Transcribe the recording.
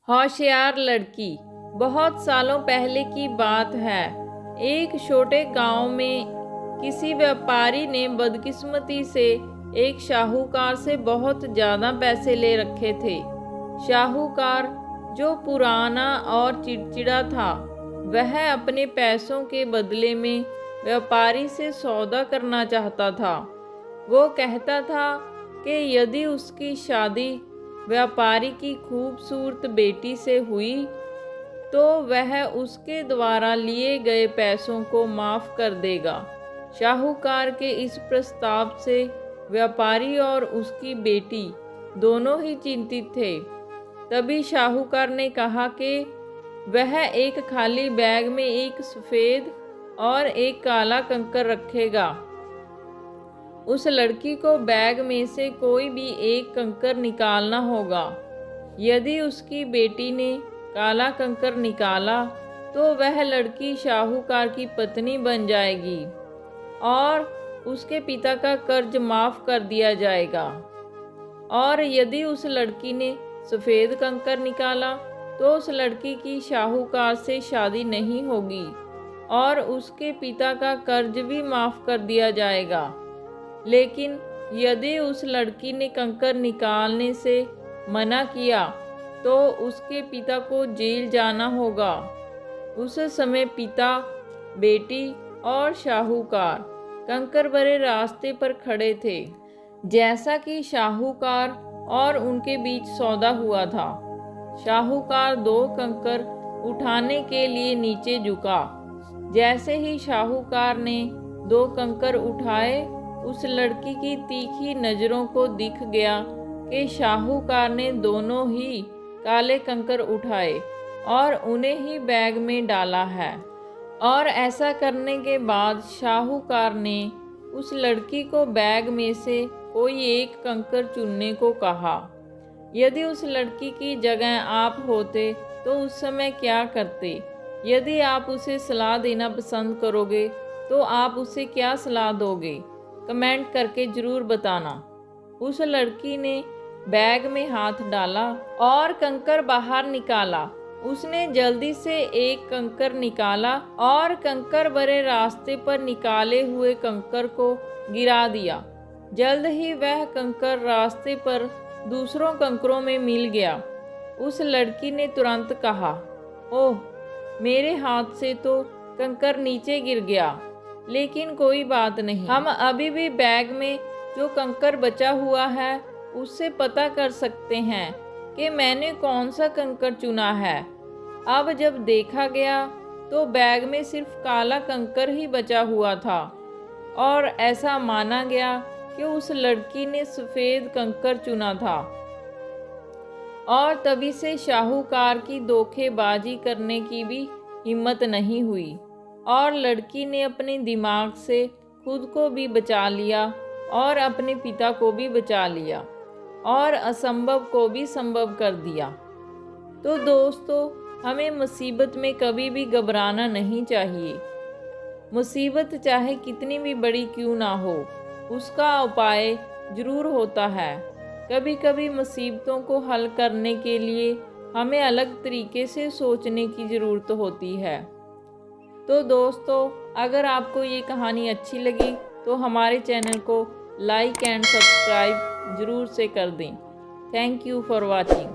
होशियार लड़की। बहुत सालों पहले की बात है। एक छोटे गांव में किसी व्यापारी ने बदकिस्मती से एक शाहूकार से बहुत ज़्यादा पैसे ले रखे थे। शाहूकार, जो पुराना और चिड़चिड़ा था, वह अपने पैसों के बदले में व्यापारी से सौदा करना चाहता था। वो कहता था कि यदि उसकी शादी व्यापारी की खूबसूरत बेटी से हुई तो वह उसके द्वारा लिए गए पैसों को माफ़ कर देगा। शाहूकार के इस प्रस्ताव से व्यापारी और उसकी बेटी दोनों ही चिंतित थे। तभी शाहूकार ने कहा कि वह एक खाली बैग में एक सफ़ेद और एक काला कंकर रखेगा। उस लड़की को बैग में से कोई भी एक कंकर निकालना होगा। यदि उसकी बेटी ने काला कंकर निकाला तो वह लड़की शाहूकार की पत्नी बन जाएगी और उसके पिता का कर्ज माफ़ कर दिया जाएगा। और यदि उस लड़की ने सफ़ेद कंकर निकाला तो उस लड़की की शाहूकार से शादी नहीं होगी और उसके पिता का कर्ज भी माफ़ कर दिया जाएगा। लेकिन यदि उस लड़की ने कंकर निकालने से मना किया तो उसके पिता को जेल जाना होगा। उस समय पिता, बेटी और शाहूकार कंकर भरे रास्ते पर खड़े थे। जैसा कि शाहूकार और उनके बीच सौदा हुआ था, शाहूकार 2 कंकर उठाने के लिए नीचे झुका। जैसे ही शाहूकार ने 2 कंकर उठाए, उस लड़की की तीखी नज़रों को दिख गया कि शाहूकार ने दोनों ही काले कंकर उठाए और उन्हें ही बैग में डाला है। और ऐसा करने के बाद शाहूकार ने उस लड़की को बैग में से कोई एक कंकर चुनने को कहा। यदि उस लड़की की जगह आप होते तो उस समय क्या करते? यदि आप उसे सलाह देना पसंद करोगे तो आप उसे क्या सलाह दोगे? कमेंट करके ज़रूर बताना। उस लड़की ने बैग में हाथ डाला और कंकर बाहर निकाला। उसने जल्दी से एक कंकर निकाला और कंकर भरे रास्ते पर निकाले हुए कंकर को गिरा दिया। जल्द ही वह कंकर रास्ते पर दूसरों कंकरों में मिल गया। उस लड़की ने तुरंत कहा, ओह, मेरे हाथ से तो कंकर नीचे गिर गया, लेकिन कोई बात नहीं, हम अभी भी बैग में जो कंकर बचा हुआ है उससे पता कर सकते हैं कि मैंने कौन सा कंकर चुना है। अब जब देखा गया तो बैग में सिर्फ काला कंकर ही बचा हुआ था और ऐसा माना गया कि उस लड़की ने सफ़ेद कंकर चुना था। और तभी से शाहूकार की धोखेबाजी करने की भी हिम्मत नहीं हुई और लड़की ने अपने दिमाग से खुद को भी बचा लिया और अपने पिता को भी बचा लिया और असंभव को भी संभव कर दिया। तो दोस्तों, हमें मुसीबत में कभी भी घबराना नहीं चाहिए। मुसीबत चाहे कितनी भी बड़ी क्यों ना हो, उसका उपाय ज़रूर होता है। कभी कभी मुसीबतों को हल करने के लिए हमें अलग तरीके से सोचने की ज़रूरत होती है। तो दोस्तों, अगर आपको ये कहानी अच्छी लगी तो हमारे चैनल को लाइक एंड सब्सक्राइब ज़रूर से कर दें। Thank you for watching.